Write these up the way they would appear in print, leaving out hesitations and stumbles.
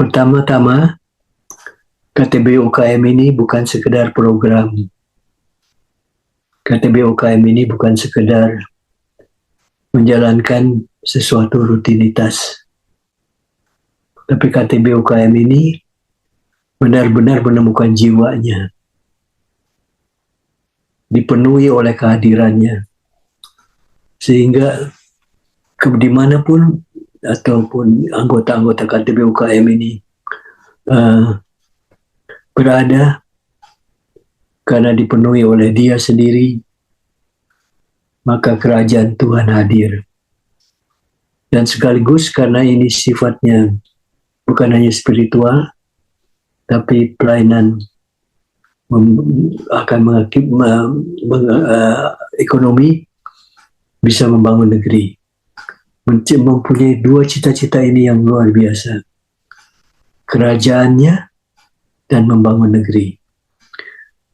Pertama-tama, KTB UKM ini bukan sekedar program. KTB UKM ini bukan sekedar menjalankan sesuatu rutinitas. Tapi KTB UKM ini benar-benar menemukan jiwanya, dipenuhi oleh kehadirannya, sehingga dimanapun ataupun anggota-anggota KTB UKM ini berada, karena dipenuhi oleh dia sendiri, maka kerajaan Tuhan hadir. Dan sekaligus karena ini sifatnya bukan hanya spiritual, tapi pelayanan akan ekonomi, bisa membangun negeri. Mempunyai dua cita-cita ini yang luar biasa. Kerajaannya dan membangun negeri.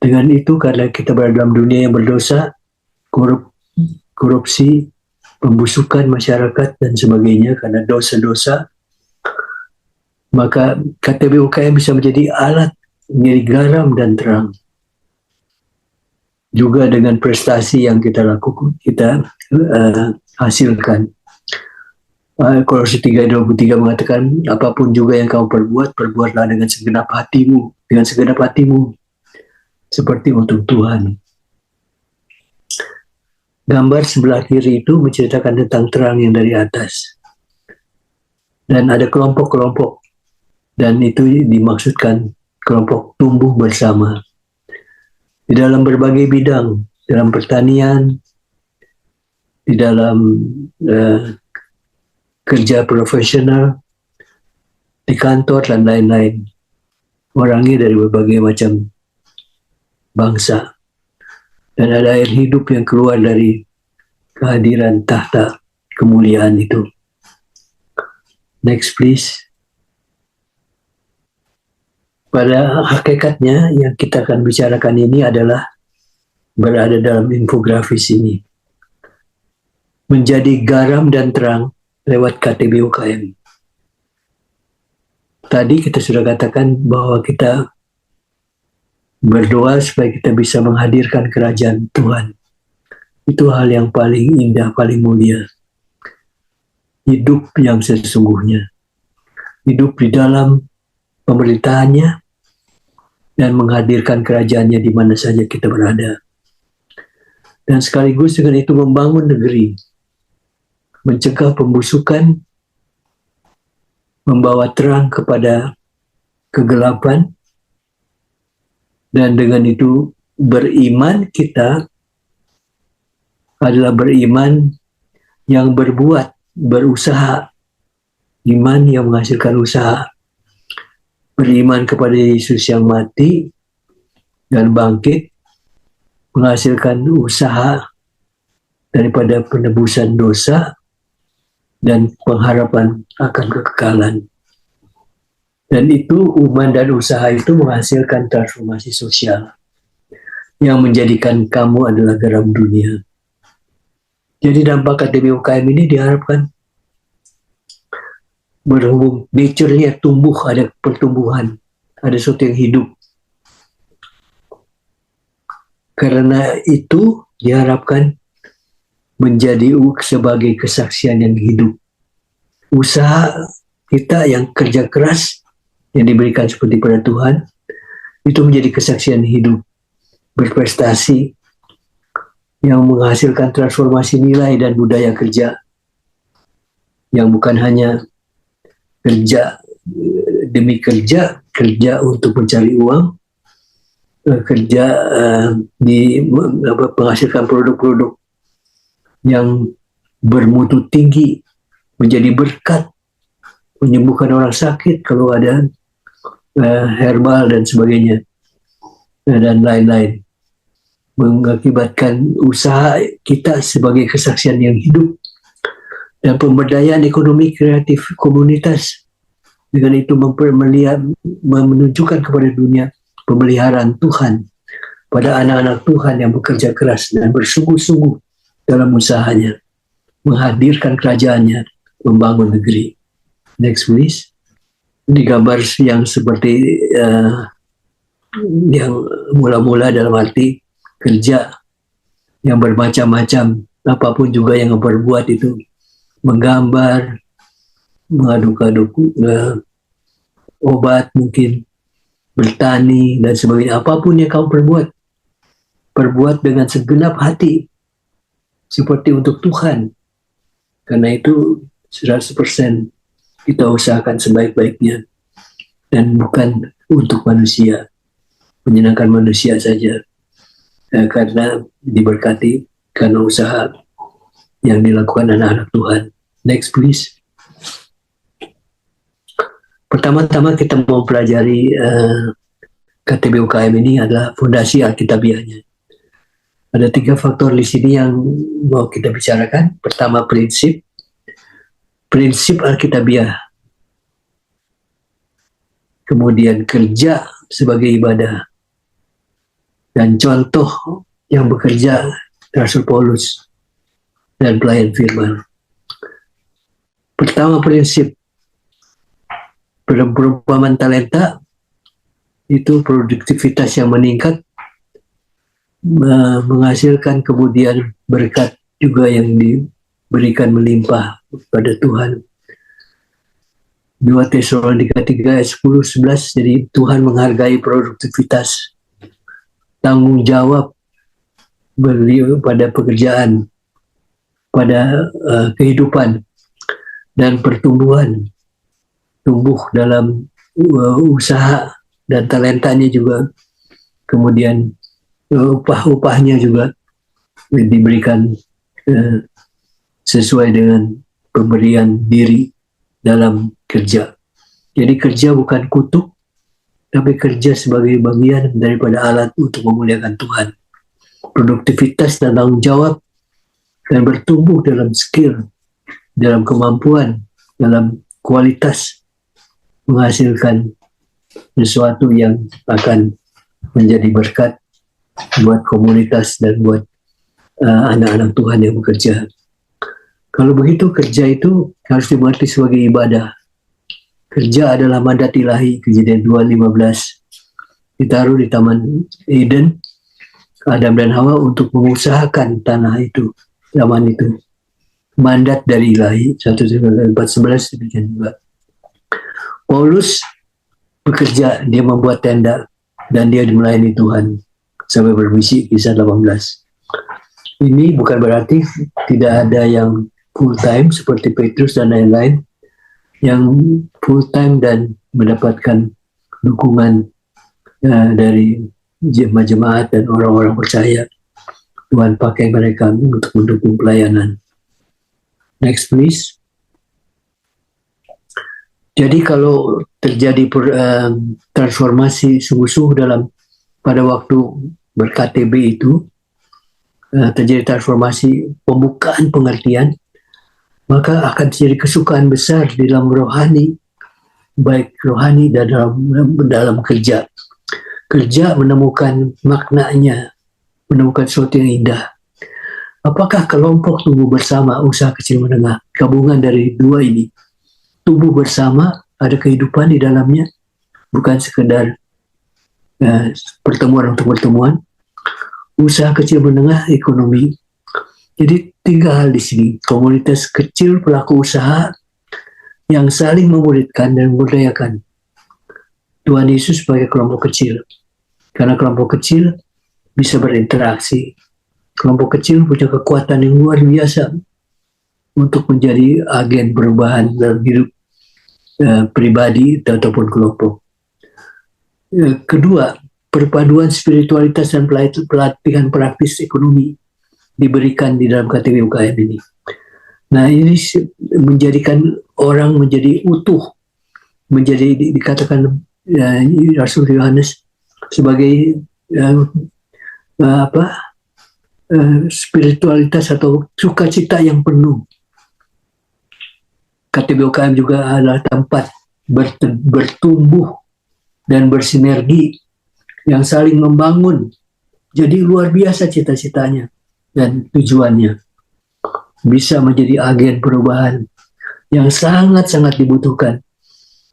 Dengan itu, karena kita berada dalam dunia yang berdosa, korupsi, pembusukan masyarakat dan sebagainya karena dosa-dosa, maka KTB UKM bisa menjadi alat, menjadi garam dan terang. Juga dengan prestasi yang kita lakukan, kita hasilkan. Kolose 3:23 mengatakan, apapun juga yang kamu perbuat, perbuatlah dengan segenap hatimu, seperti untuk Tuhan. Gambar sebelah kiri itu menceritakan tentang terang yang dari atas. Dan ada kelompok-kelompok, dan itu dimaksudkan kelompok tumbuh bersama. Di dalam berbagai bidang, dalam pertanian, di dalam kerja profesional, di kantor, dan lain-lain. Orangnya dari berbagai macam bangsa. Dan ada air hidup yang keluar dari kehadiran tahta kemuliaan itu. Next please. Pada hakikatnya yang kita akan bicarakan ini adalah berada dalam infografis ini. Menjadi garam dan terang lewat KTB UKM. Tadi kita sudah katakan bahwa kita berdoa supaya kita bisa menghadirkan kerajaan Tuhan. Itu hal yang paling indah, paling mulia. Hidup yang sesungguhnya. Hidup di dalam pemerintahannya dan menghadirkan kerajaannya di mana saja kita berada. Dan sekaligus dengan itu membangun negeri. Mencegah pembusukan, membawa terang kepada kegelapan, dan dengan itu beriman kita adalah beriman yang berbuat, berusaha. Iman yang menghasilkan usaha. Beriman kepada Yesus yang mati dan bangkit, menghasilkan usaha daripada penebusan dosa dan pengharapan akan kekekalan. Dan itu iman dan usaha itu menghasilkan transformasi sosial yang menjadikan kamu adalah garam dunia. Jadi dampak KTB UKM ini diharapkan berhubung nature-nya tumbuh, ada pertumbuhan, ada sesuatu yang hidup. Karena itu diharapkan menjadi sebagai kesaksian yang hidup. Usaha kita yang kerja keras yang diberikan seperti pada Tuhan, itu menjadi kesaksian hidup, berprestasi, yang menghasilkan transformasi nilai dan budaya kerja, yang bukan hanya kerja demi kerja, kerja untuk mencari uang, kerja menghasilkan produk-produk yang bermutu tinggi, menjadi berkat, menyembuhkan orang sakit kalau ada herbal dan sebagainya, dan lain-lain. Mengakibatkan usaha kita sebagai kesaksian yang hidup dan pemberdayaan ekonomi kreatif komunitas. Dengan itu menunjukkan kepada dunia pemeliharaan Tuhan pada anak-anak Tuhan yang bekerja keras dan bersungguh-sungguh dalam usahanya, menghadirkan kerajaannya, membangun negeri. Next please. digambar yang seperti yang mula-mula dalam arti kerja yang bermacam-macam, apapun juga yang berbuat itu, menggambar, mengaduk-aduk obat mungkin, bertani dan sebagainya, apapun yang kamu perbuat dengan segenap hati seperti untuk Tuhan. Karena itu 100% kita usahakan sebaik-baiknya dan bukan untuk manusia, menyenangkan manusia saja, karena diberkati karena usaha yang dilakukan anak-anak Tuhan. Next please. Pertama-tama kita mau pelajari KTB UKM ini adalah fondasi Alkitabiahnya. Ada 3 faktor di sini yang mau kita bicarakan. Pertama, prinsip Alkitabiah. Kemudian kerja sebagai ibadah. Dan contoh yang bekerja Rasul Paulus dan pelayan firman. Pertama, prinsip. Perumpamaan talenta itu produktivitas yang meningkat, menghasilkan kemudian berkat juga yang diberikan melimpah pada Tuhan. 2 Tesalonika 3 ayat 10-11, jadi Tuhan menghargai produktivitas, tanggung jawab beliau pada pekerjaan, pada kehidupan dan pertumbuhan, tumbuh dalam usaha dan talentanya juga, kemudian upah-upahnya juga diberikan sesuai dengan pemberian diri dalam kerja. Jadi kerja bukan kutuk, tapi kerja sebagai bagian daripada alat untuk memuliakan Tuhan. Produktivitas dan tanggung jawab dan bertumbuh dalam skill, dalam kemampuan, dalam kualitas, menghasilkan sesuatu yang akan menjadi berkat buat komunitas dan buat anak-anak Tuhan yang bekerja. Kalau begitu, kerja itu harus dimengerti sebagai ibadah. Kerja adalah mandat ilahi, Kejadian 2:15. Ditaruh di Taman Eden, Adam dan Hawa untuk mengusahakan tanah itu, zaman itu. Mandat dari ilahi, 1 Korintus 4:11 demikian juga. Paulus bekerja, dia membuat tenda dan dia melayani Tuhan sampai bermisi, Kisah 18. Ini bukan berarti tidak ada yang full time seperti Petrus dan lain-lain yang full time dan mendapatkan dukungan dari jemaat dan orang-orang percaya. Tuhan pakai mereka untuk mendukung pelayanan. Next please. Jadi kalau terjadi transformasi sungguh-sungguh pada waktu ber-KTB itu, terjadi transformasi pembukaan pengertian, maka akan terjadi kesukaan besar dalam rohani, baik rohani dan dalam kerja. Kerja menemukan maknanya, menemukan sesuatu yang indah. Apakah kelompok tumbuh bersama, usaha kecil menengah, gabungan dari dua ini, tumbuh bersama, ada kehidupan di dalamnya, bukan sekedar pertemuan untuk pertemuan, usaha kecil menengah, ekonomi. Jadi 3 hal di sini, komunitas kecil pelaku usaha yang saling memuridkan dan memberdayakan Tuhan Yesus sebagai kelompok kecil. Karena kelompok kecil bisa berinteraksi. Kelompok kecil punya kekuatan yang luar biasa untuk menjadi agen perubahan dalam hidup pribadi ataupun kelompok. Kedua, perpaduan spiritualitas dan pelatihan praktis ekonomi diberikan di dalam KTB UKM ini. Nah, ini menjadikan orang menjadi utuh, menjadi dikatakan Rasul Yohanes sebagai spiritualitas atau sukacita yang penuh. KTB UKM juga adalah tempat bertumbuh dan bersinergi yang saling membangun. Jadi luar biasa cita-citanya dan tujuannya. Bisa menjadi agen perubahan yang sangat-sangat dibutuhkan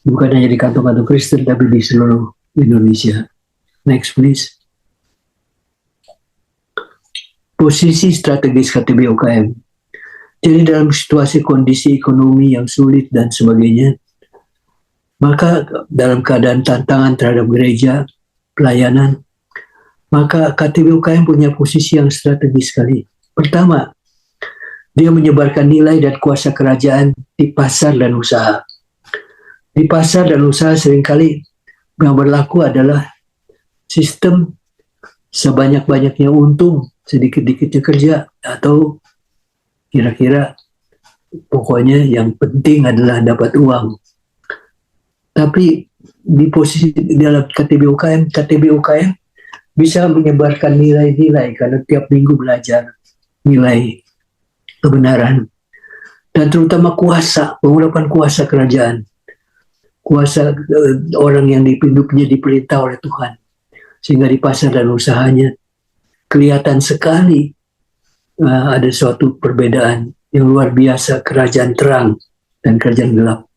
bukan hanya di kantong-kantong Kristen tapi di seluruh Indonesia. Next please. Posisi strategis KTB UKM. Jadi dalam situasi kondisi ekonomi yang sulit dan sebagainya, maka dalam keadaan tantangan terhadap gereja, pelayanan, maka KTB UKM punya posisi yang strategis sekali. Pertama, dia menyebarkan nilai dan kuasa kerajaan di pasar dan usaha. Di pasar dan usaha seringkali yang berlaku adalah sistem sebanyak-banyaknya untung, sedikit-dikitnya kerja, atau kira-kira pokoknya yang penting adalah dapat uang. Tapi di posisi dalam KTB UKM bisa menyebarkan nilai-nilai karena tiap minggu belajar nilai kebenaran, dan terutama kuasa, pengurapan kuasa kerajaan, kuasa orang yang hidupnya diperintah oleh Tuhan, sehingga di pasar dan usahanya kelihatan sekali ada suatu perbedaan yang luar biasa, kerajaan terang dan kerajaan gelap.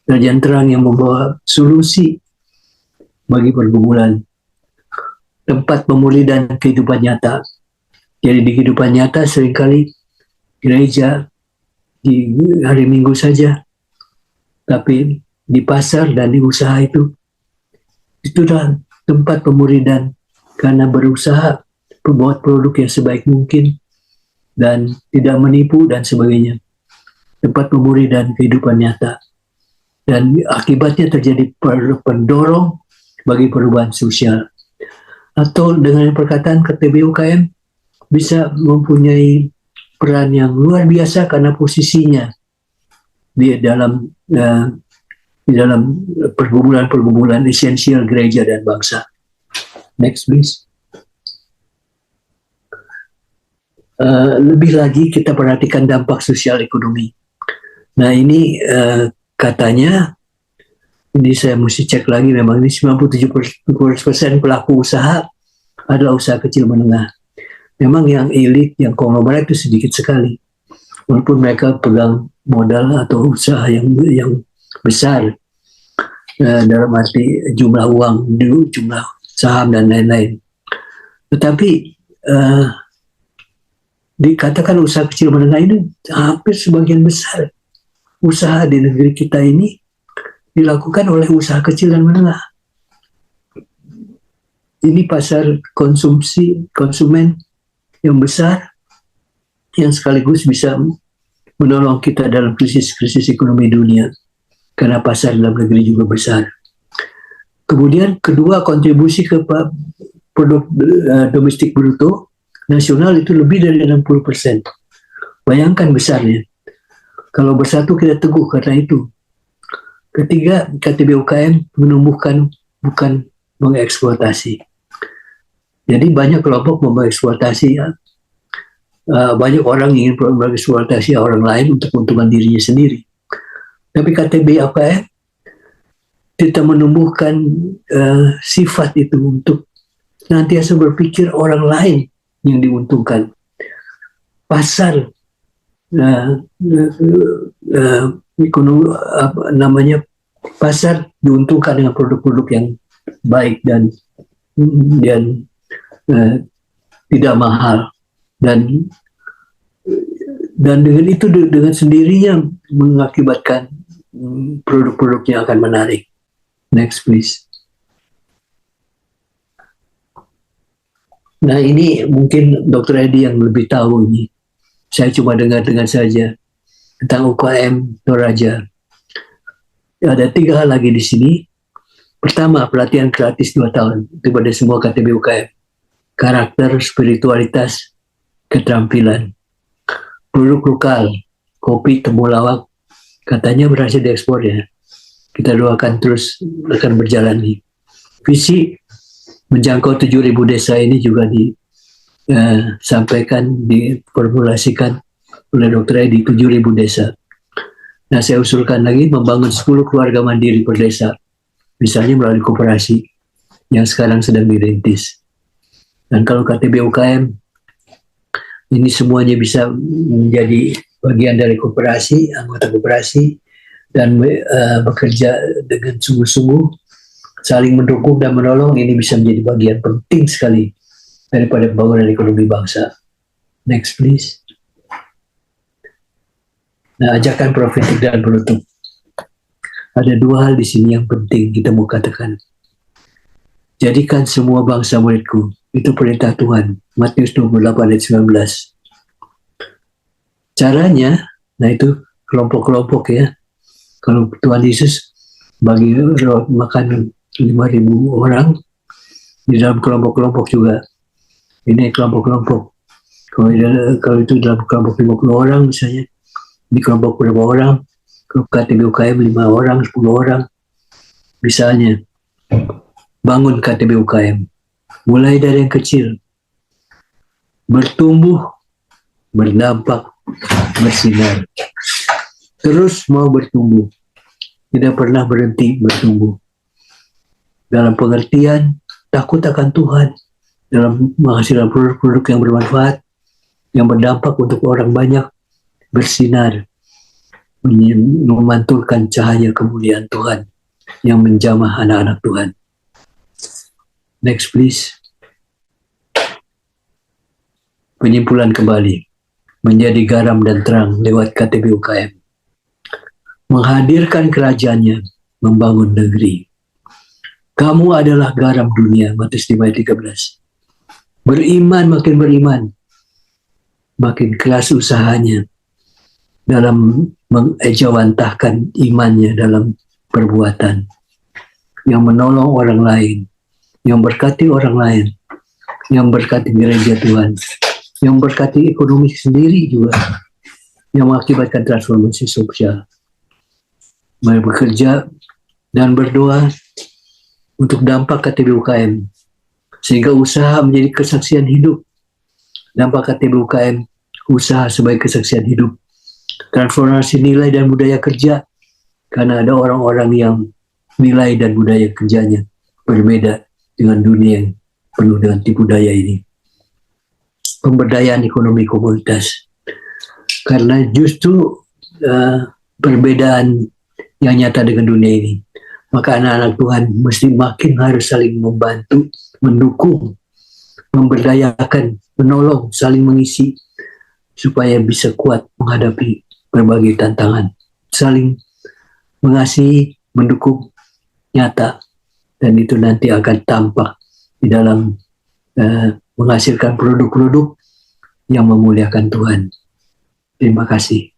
Kerajaan terang yang membawa solusi bagi pergumulan, tempat pemulihan kehidupan nyata. Jadi di kehidupan nyata seringkali gereja di hari Minggu saja, tapi di pasar dan di usaha itu adalah tempat pemuridan karena berusaha membuat produk yang sebaik mungkin dan tidak menipu dan sebagainya. Tempat pemuridan kehidupan nyata, dan akibatnya terjadi pendorong bagi perubahan sosial. Atau dengan perkataan KTB UKM bisa mempunyai peran yang luar biasa karena posisinya di dalam pergumulan esensial gereja dan bangsa. Next please. Lebih lagi kita perhatikan dampak sosial ekonomi. Nah ini katanya, ini saya mesti cek lagi, memang ini 97% pelaku usaha adalah usaha kecil menengah. Memang yang elit, yang konglomerat itu sedikit sekali. Walaupun mereka pegang modal atau usaha yang besar dalam arti jumlah uang, jumlah saham dan lain-lain. Tetapi dikatakan usaha kecil menengah ini hampir sebagian besar usaha di negeri kita ini dilakukan oleh usaha kecil dan menengah. Ini pasar konsumen yang besar yang sekaligus bisa menolong kita dalam krisis ekonomi dunia karena pasar dalam negeri juga besar. Kemudian kedua, kontribusi ke produk domestik bruto nasional itu lebih dari 60%. Bayangkan besarnya. Kalau bersatu kita teguh karena itu. Ketiga, KTB UKM menumbuhkan, bukan mengeksploitasi. Jadi banyak kelompok mengeksploitasi, banyak orang ingin mengeksploitasi orang lain untuk keuntungan dirinya sendiri. Tapi KTB UKM kita menumbuhkan sifat itu untuk nantiasa berpikir orang lain yang diuntungkan. Pasar pasar diuntungkan dengan produk-produk yang baik dan tidak mahal, dan dengan itu dengan sendirinya mengakibatkan produk-produknya akan menarik. Next please. Nah ini mungkin Dr. Edi yang lebih tahu ini. Saya cuma dengar-dengar saja tentang UKM Toraja. Ada 3 hal lagi di sini. Pertama, pelatihan gratis 2 tahun kepada semua KTB UKM. Karakter, spiritualitas, keterampilan. Produk lokal, kopi temulawak, katanya berhasil diekspor ya. Kita doakan terus akan berjalan nih. Visi menjangkau 7.000 desa ini juga disampaikan, diformulasikan oleh Dr. Edi, 7.000 desa. Nah, saya usulkan lagi membangun 10 keluarga mandiri per desa, misalnya melalui koperasi yang sekarang sedang dirintis. Dan kalau KTB UKM ini semuanya bisa menjadi bagian dari koperasi, anggota koperasi, dan bekerja dengan sungguh-sungguh, saling mendukung dan menolong, ini bisa menjadi bagian penting sekali daripada pembangunan ekonomi bangsa. Next please. Nah, ajakan profetik dan penutup. Ada dua hal di sini yang penting kita mau katakan. Jadikan semua bangsa muridku. Itu perintah Tuhan. Matius 28 ayat 19. Caranya, nah itu kelompok-kelompok ya. Kalau Tuhan Yesus bagi makan 5.000 orang, di dalam kelompok-kelompok juga. Ini kelompok-kelompok. Kalau itu dalam kelompok 50 orang misalnya, di kelompok berapa orang, KTB UKM 5 orang, 10 orang, misalnya bangun KTB UKM, mulai dari yang kecil, bertumbuh, berdampak, bersinar, terus mau bertumbuh, tidak pernah berhenti bertumbuh, dalam pengertian takut akan Tuhan, dalam menghasilkan produk-produk yang bermanfaat, yang berdampak untuk orang banyak, bersinar, memantulkan cahaya kemuliaan Tuhan yang menjamah anak-anak Tuhan. Next please. Penyimpulan kembali. Menjadi garam dan terang lewat KTB UKM. Menghadirkan kerajaannya, membangun negeri. Kamu adalah garam dunia, Matius 5 ayat 13. Beriman, makin keras usahanya dalam mengejawantahkan imannya dalam perbuatan, yang menolong orang lain, yang berkati orang lain, yang berkati gereja Tuhan, yang berkati ekonomi sendiri juga, yang mengakibatkan transformasi sosial. Mari bekerja dan berdoa untuk dampak KTB UKM, sehingga usaha menjadi kesaksian hidup. Dampak KTB UKM, usaha sebagai kesaksian hidup. Transformasi nilai dan budaya kerja, karena ada orang-orang yang nilai dan budaya kerjanya berbeda dengan dunia yang penuh dengan tipu daya ini. Pemberdayaan ekonomi komunitas, karena justru perbedaan yang nyata dengan dunia ini, maka anak-anak Tuhan mesti makin harus saling membantu, mendukung, memberdayakan, menolong, saling mengisi, supaya bisa kuat menghadapi berbagai tantangan, saling mengasihi, mendukung, nyata, dan itu nanti akan tampak di dalam menghasilkan produk-produk yang memuliakan Tuhan. Terima kasih.